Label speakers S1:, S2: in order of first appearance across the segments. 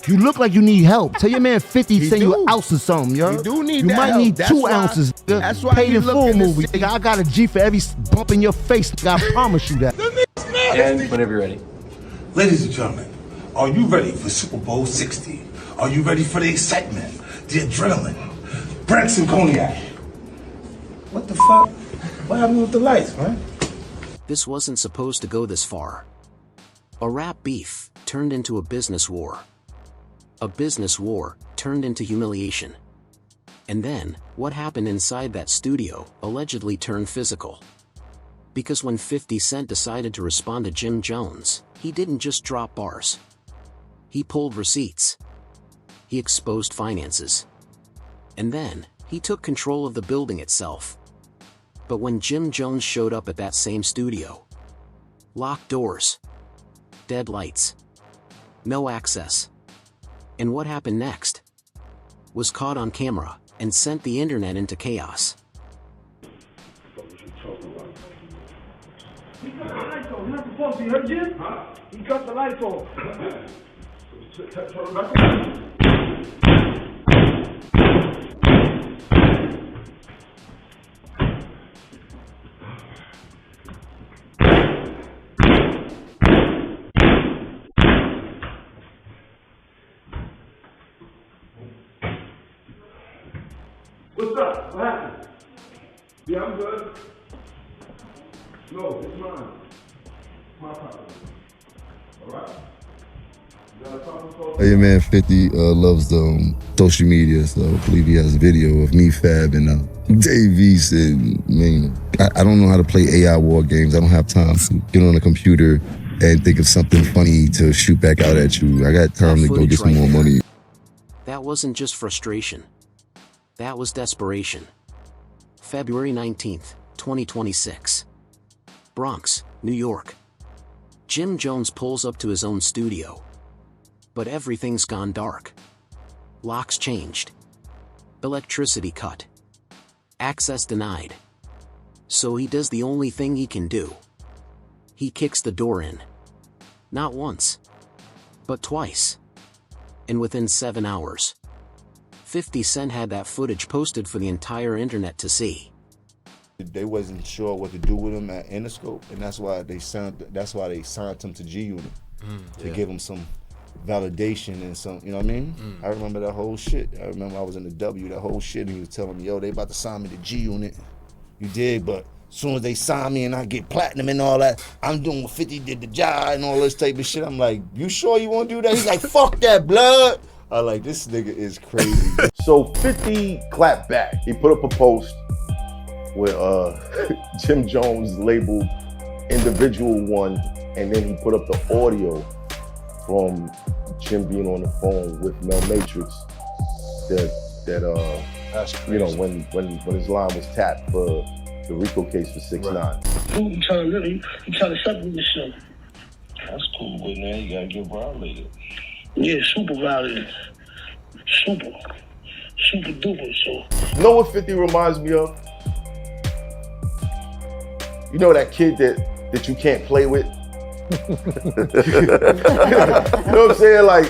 S1: You look like you need help. Tell your man 50 send you an ounce or something, yo.
S2: You do need
S1: You
S2: that
S1: might
S2: help.
S1: need
S2: That's
S1: 2
S2: why-
S1: ounces. Nigga.
S2: that's why
S1: Paid
S2: you
S1: in
S2: look
S1: full
S2: in the
S1: movie.
S2: city.
S1: Nigga, I got a G for every bump in your face. Nigga, I promise you that.
S3: And whenever you're ready.
S4: Ladies and gentlemen, are you ready for Super Bowl 60? Are you ready for the excitement, the adrenaline? Bring some cognac. What the fuck? What happened with the lights, man?
S5: This wasn't supposed to go this far. A rap beef turned into a business war. A business war turned into humiliation. And then, what happened inside that studio allegedly turned physical. Because when 50 Cent decided to respond to Jim Jones, he didn't just drop bars. He pulled receipts. He exposed finances. And then, he took control of the building itself. But when Jim Jones showed up at that same studio, locked doors, dead lights, no access. And what happened next was caught on camera and sent the internet into chaos.
S6: He cut the lights off. You're not supposed to. You heard Jim? Huh? He cut the lights off. What's up? What happened? Yeah, I'm good. No, it's mine. My property. All right? You got a problem call?
S7: Hey man, 50 loves social media, so I believe he has a video of me, Fab, and Dave East. And man, I don't know how to play AI war games. I don't have time to get on a computer and think of something funny to shoot back out at you. I got time to go get some more money.
S5: That wasn't just frustration. That was desperation. February 19th, 2026. Bronx, New York. Jim Jones pulls up to his own studio. But everything's gone dark. Locks changed. Electricity cut. Access denied. So he does the only thing he can do. He kicks the door in. Not once, but twice. And within 7 hours, 50 Cent had that footage posted for the entire internet to see.
S8: They wasn't sure what to do with him at Interscope, and that's why they signed him to G Unit to give him some validation and some, you know what I mean? I remember that whole shit. I remember I was in the W, that whole shit, and he was telling me, yo, they about to sign me to G Unit. You dig? But as soon as they sign me and I get platinum and all that, I'm doing what 50 did to Jai and all this type of shit. I'm like, you sure you want to do that? He's like, fuck that, blood. I like, this nigga is crazy.
S9: So 50 clapped back. He put up a post with Jim Jones labeled individual one, and then he put up the audio from Jim being on the phone with Mel Matrix that you know, when his line was tapped for the RICO case for 6ix9ine.
S6: Putin trying to settle this shit.
S10: That's cool, but now you gotta get violated.
S6: Yeah, super violent. Super duper, so.
S9: You know what 50 reminds me of? You know that kid that you can't play with? You know what I'm saying? Like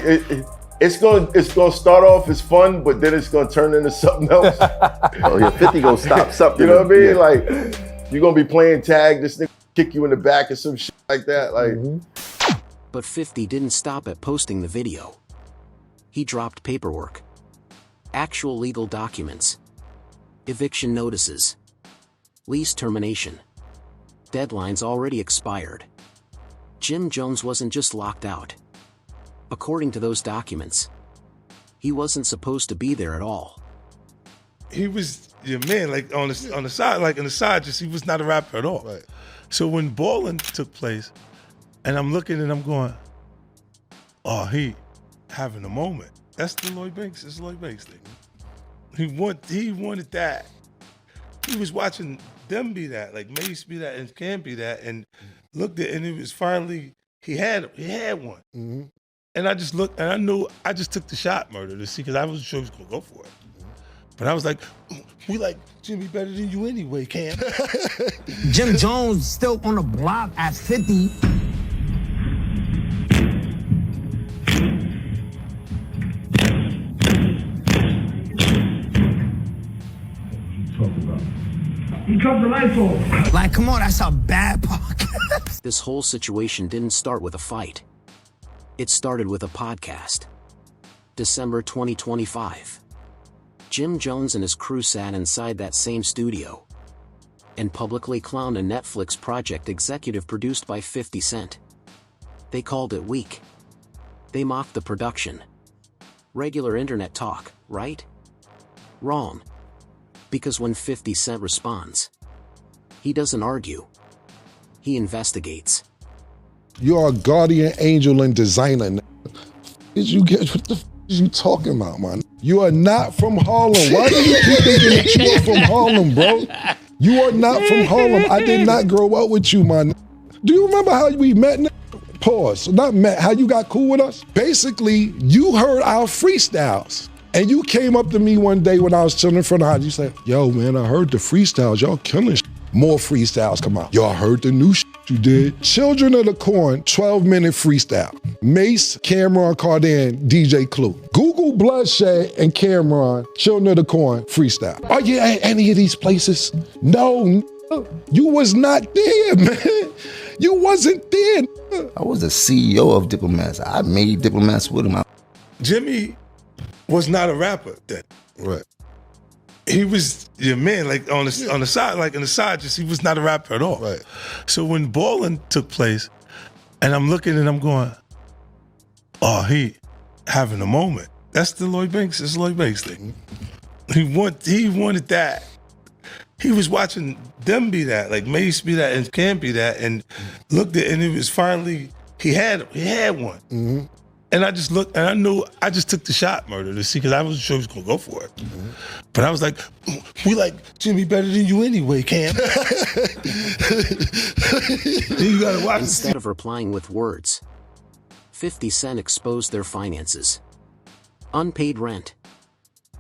S9: it's gonna start off as fun, but then it's gonna turn into something else.
S2: Oh yeah, 50 gonna stop something.
S9: You know what I mean?
S2: Yeah.
S9: Like you're gonna be playing tag, this nigga kick you in the back or some shit like that. Like
S5: But 50 didn't stop at posting the video. He dropped paperwork. Actual legal documents. Eviction notices. Lease termination. Deadlines already expired. Jim Jones wasn't just locked out. According to those documents, he wasn't supposed to be there at all.
S11: He was your man, like on the side, like on the side, just he was not a rapper at all.
S8: Right.
S11: So when Ballin' took place, and I'm looking and I'm going, oh, he having a moment. That's the Lloyd Banks. It's Lloyd Banks thing. He wanted that. He was watching them be that, like Mace be that, and Cam be that, and looked at, and it was finally he had one.
S8: Mm-hmm.
S11: And I just looked, and I knew I just took the shot, Murder, to see, because I wasn't sure he was gonna go for it. But I was like, we like Jimmy better than you anyway, Cam.
S12: Jim Jones still on the block at 50.
S6: cut the lights off.
S12: Like, come on, that's a bad podcast.
S5: This whole situation didn't start with a fight. It started with a podcast. December 2025. Jim Jones and his crew sat inside that same studio and publicly clowned a Netflix project executive produced by 50 Cent. They called it weak. They mocked the production. Regular internet talk, right? Wrong. Because when 50 Cent responds, he doesn't argue. He investigates.
S13: You are a guardian angel and designer. Did you get what the f is you talking about, man? You are not from Harlem. Why do you keep thinking that you are from Harlem, bro? You are not from Harlem. I did not grow up with you, man. Do you remember how we met? Pause. Not met, how you got cool with us? Basically, you heard our freestyles. And you came up to me one day when I was chilling in front of the house. You said, yo, man, I heard the freestyles. Y'all killing shit. More freestyles come out. Y'all heard the new shit you did? Children of the Corn, 12-minute freestyle. Mace, Cameron Cardan, DJ Clue. Google Bloodshed and Cameron, Children of the Corn, freestyle. Are you at any of these places? No, you was not there, man. You wasn't there.
S7: I was the CEO of Diplomats. I made Diplomats with him.
S11: Jimmy was not a rapper then.
S13: Right.
S11: He was your man, like on the side, like in the side, just he was not a rapper at all.
S13: Right.
S11: So when Ballin' took place, and I'm looking and I'm going, oh, he having a moment. That's the Lloyd Banks. It's Lloyd Banks thing. He wanted that. He was watching them be that, like Mace be that, and Cam be that, and looked at, and it was finally he had one.
S13: Mm-hmm.
S11: And I just looked, and I knew, I just took the shot, Murder, to see, because I wasn't sure he was going to go for it. Mm-hmm. But I was like, we like Jimmy better than you anyway, Cam. You gotta watch.
S5: Instead of replying with words, 50 Cent exposed their finances. Unpaid rent.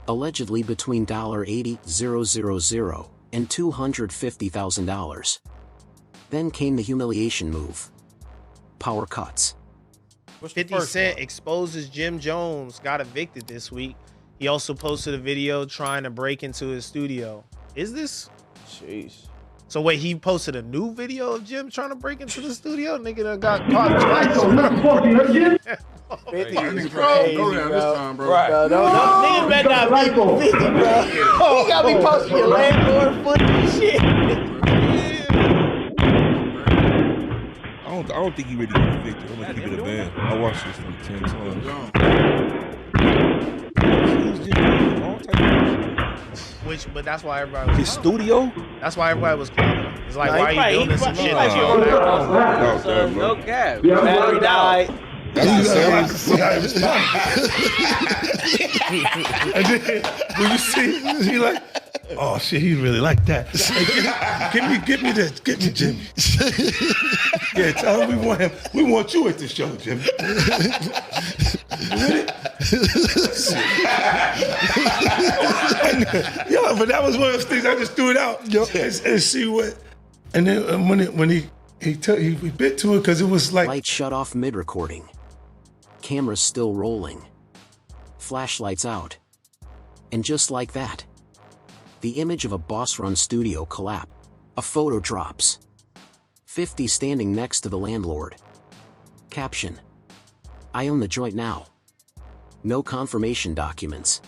S5: Allegedly between $80,000 and $250,000. Then came the humiliation move. Power cuts.
S14: 50 Cent exposes Jim Jones, got evicted this week. He also posted a video trying to break into his studio. Is this?
S9: Jeez.
S14: So wait, he posted a new video of Jim trying to break into the studio? Nigga done got caught twice.
S6: 50
S14: is crazy, bro.
S6: Right.
S14: Niggas better not be 50, bro. You got me posting your landlord footage and shit.
S6: I don't think he really got evicted. I'm gonna keep it a band. I watched this like 10 times.
S14: But that's why everybody was
S6: his studio?
S14: That's why everybody was clowning him. It's like, why are you building some shit that you don't have?
S6: No cap. Battery died.
S11: That's and then when you see, he like, oh shit, he really like that. Hey, give me this, get me Jimmy. Yeah, tell him we want him. We want you at the show, Jimmy. Yo, but that was one of those things I just threw it out and see what. And then when he bit to it because it was like
S5: lights shut off mid-recording. Cameras still rolling. Flashlights out. And just like that, the image of a boss-run studio collapsed. A photo drops. 50 standing next to the landlord. Caption: I own the joint now. No confirmation documents.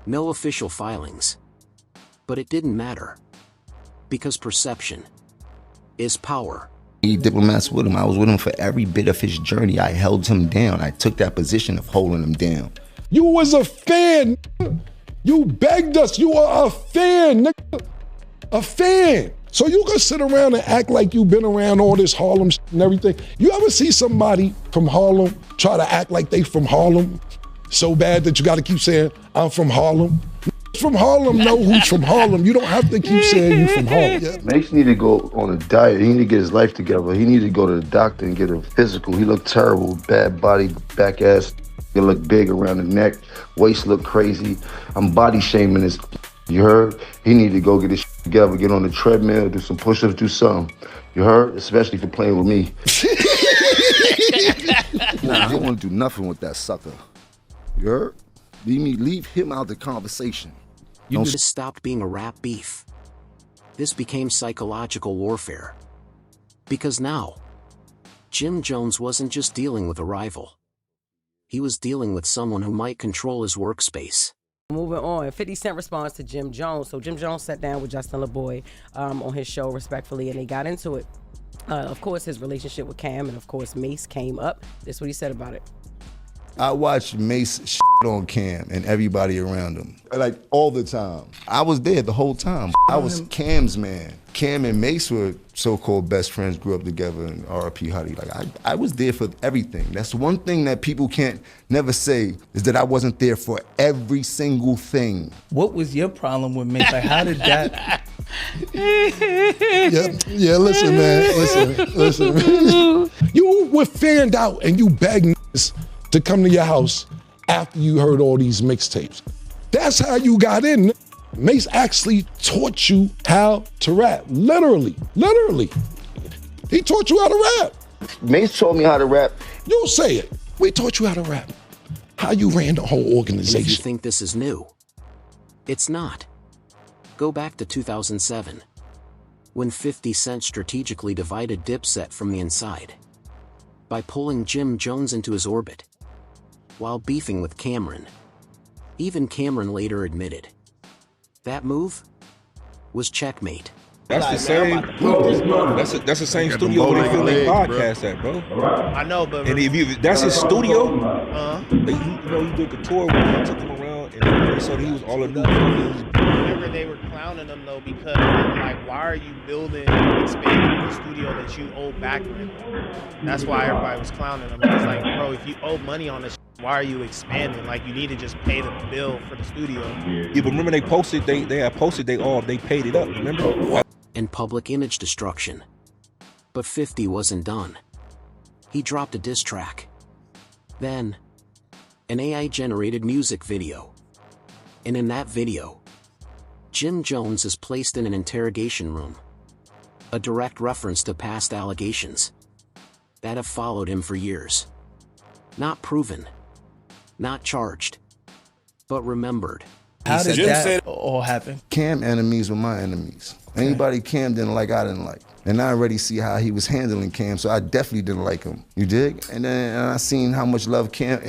S5: No official filings. But it didn't matter. Because perception is power.
S7: Diplomats with him. I was with him for every bit of his journey. I held him down. I took that position of holding him down.
S13: You was a fan. You begged us. You are a fan, nigga. A fan. So you can sit around and act like you've been around all this Harlem shit and everything. You ever see somebody from Harlem try to act like they from Harlem so bad that you got to keep saying, I'm from Harlem? From Harlem know who's from Harlem. You don't have to keep saying you from Harlem.
S9: Mace need to go on a diet. He need to get his life together. He need to go to the doctor and get a physical. He looked terrible, bad body, back ass. He look big around the neck. Waist look crazy. I'm body shaming his. You heard? He need to go get his shit together, get on the treadmill, do some push-ups, do something. You heard? Especially for playing with me.
S7: Nah, I don't want to do nothing with that sucker. You heard? Leave him out of the conversation.
S5: You just stopped being a rap beef. This became psychological warfare. Because now, Jim Jones wasn't just dealing with a rival. He was dealing with someone who might control his workspace.
S15: Moving on, 50 Cent responds to Jim Jones. So Jim Jones sat down with Justin LaBoy on his show, respectfully, and they got into it. Of course, his relationship with Cam, and of course, Mace came up. This is what he said about it.
S8: I watched Mace shit on Cam and everybody around him, like all the time. I was there the whole time. I was Cam's man. Cam and Mace were so-called best friends, grew up together, and R.I.P. Huddy. Like I was there for everything. That's one thing that people can't never say is that I wasn't there for every single thing.
S16: What was your problem with Mace? Like, how did that?
S13: Yeah, listen, man. Listen. You were fanned out and you begged niggas to come to your house after you heard all these mixtapes. That's how you got in. Mace actually taught you how to rap. Literally. He taught you how to rap.
S9: Mace taught me how to rap.
S13: You say it. We taught you how to rap. How you ran the whole
S5: And if you
S13: organization.
S5: think this is new, it's not. Go back to 2007, when 50 Cent strategically divided Dipset from the inside by pulling Jim Jones into his orbit while beefing with Cameron. Even Cameron later admitted that move was checkmate.
S17: That's the same. That's the same studio where they film their podcast at, bro.
S14: I know, but
S17: and if you, that's his studio. You did the tour with him, took him around, and so he was all a new.
S14: Remember, they were clowning him though because like, why are you building, expanding the studio that you owe back rent? That's why everybody was clowning him. It's like, bro, if you owe money on this, why are you expanding? Like, you need to just pay the bill for the studio.
S17: Yeah, but remember they posted, they had posted they paid it up. Remember?
S5: And public image destruction. But 50 wasn't done. He dropped a diss track. Then, an AI-generated music video. And in that video, Jim Jones is placed in an interrogation room. A direct reference to past allegations that have followed him for years. Not proven, not charged, but remembered.
S16: How did that all happen?
S8: Cam enemies were my enemies. Anybody Cam didn't like, I didn't like. And I already see how he was handling Cam, so I definitely didn't like him. You dig? And then I seen how much love Cam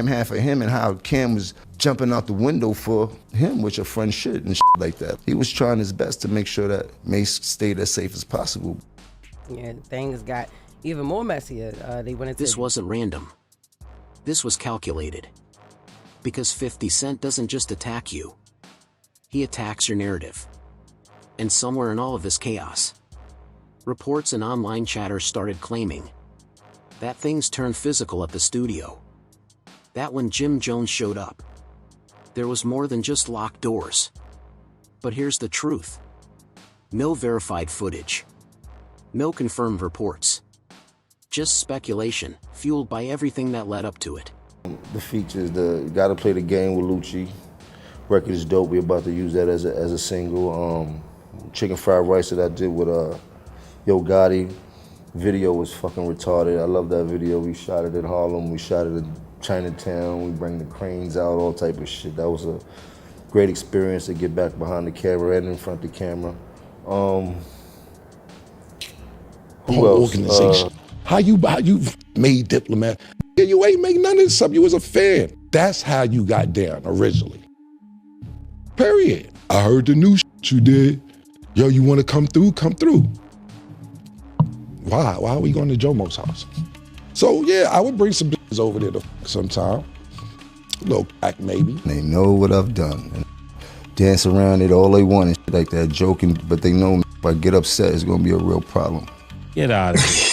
S8: had for him and how Cam was jumping out the window for him, which a friend should and shit like that. He was trying his best to make sure that Mace stayed as safe as possible.
S15: Yeah, things got even more messier. They went into
S5: This wasn't random. This was calculated. Because 50 Cent doesn't just attack you. He attacks your narrative. And somewhere in all of this chaos, reports and online chatter started claiming that things turned physical at the studio. That when Jim Jones showed up, there was more than just locked doors. But here's the truth. No verified footage. No confirmed reports. Just speculation, fueled by everything that led up to it.
S8: The features, the Gotta Play the Game with Lucci. Record is dope. We're about to use that as a single. Chicken Fried Rice that I did with Yo Gotti. Video was fucking retarded. I love that video. We shot it in Harlem. We shot it in Chinatown. We bring the cranes out, all type of shit. That was a great experience to get back behind the camera and in front of the camera. Who else?
S13: Organization. How you made Diplomat? Yeah, you ain't make none of this stuff. You was a fan. That's how you got down originally. Period. I heard the new shit you did. Yo, you want to come through? Come through. Why? Why are we going to Jomo's house? So yeah, I would bring some bitches over there to sometime. A little crack maybe.
S8: They know what I've done. And dance around it all they want and shit like that, joking, but they know if I get upset, it's gonna be a real problem.
S16: Get out of here.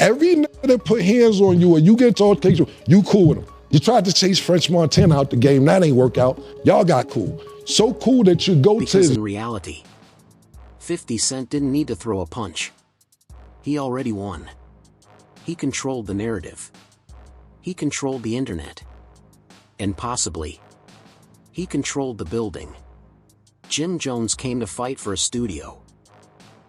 S13: Every nigga that put hands on you or you get to altercation, you cool with them. You tried to chase French Montana out the game, that ain't work out. Y'all got cool. So cool that you go
S5: because
S13: to
S5: in reality, 50 Cent didn't need to throw a punch. He already won. He controlled the narrative. He controlled the internet. And possibly, he controlled the building. Jim Jones came to fight for a studio.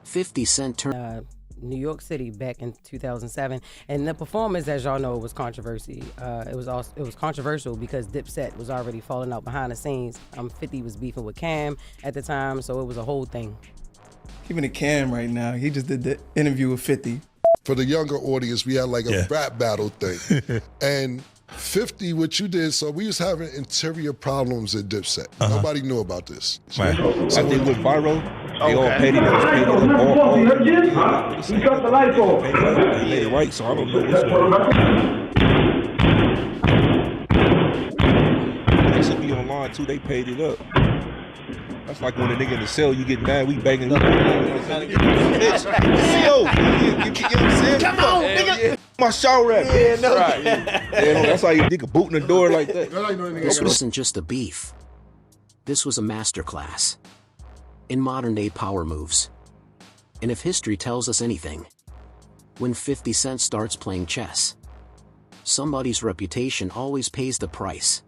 S5: 50 Cent turned...
S15: New York City back in 2007, and the performance, as y'all know, was controversy. It was controversial because Dipset was already falling out behind the scenes. 50 was beefing with Cam at the time, so it was a whole thing.
S16: Giving a Cam right now. He just did the interview with 50.
S13: For the younger audience, we had like a rap battle thing. And 50, what you did, so we was having interior problems at Dipset. Nobody knew about this.
S11: Right.
S17: So I think with Viral, they all paid it up.
S6: He cut the lights off.
S17: They made it right, so I don't know what's going on. They should be online too. They paid it up. That's like when a nigga in the cell, you get mad, we banging up. Come on, nigga. My shower rap. Yeah, no. Right. Yeah, that's how you nigga boot in the door like that.
S5: This wasn't just a beef. This was a masterclass in modern-day power moves. And if history tells us anything, when 50 Cent starts playing chess, somebody's reputation always pays the price.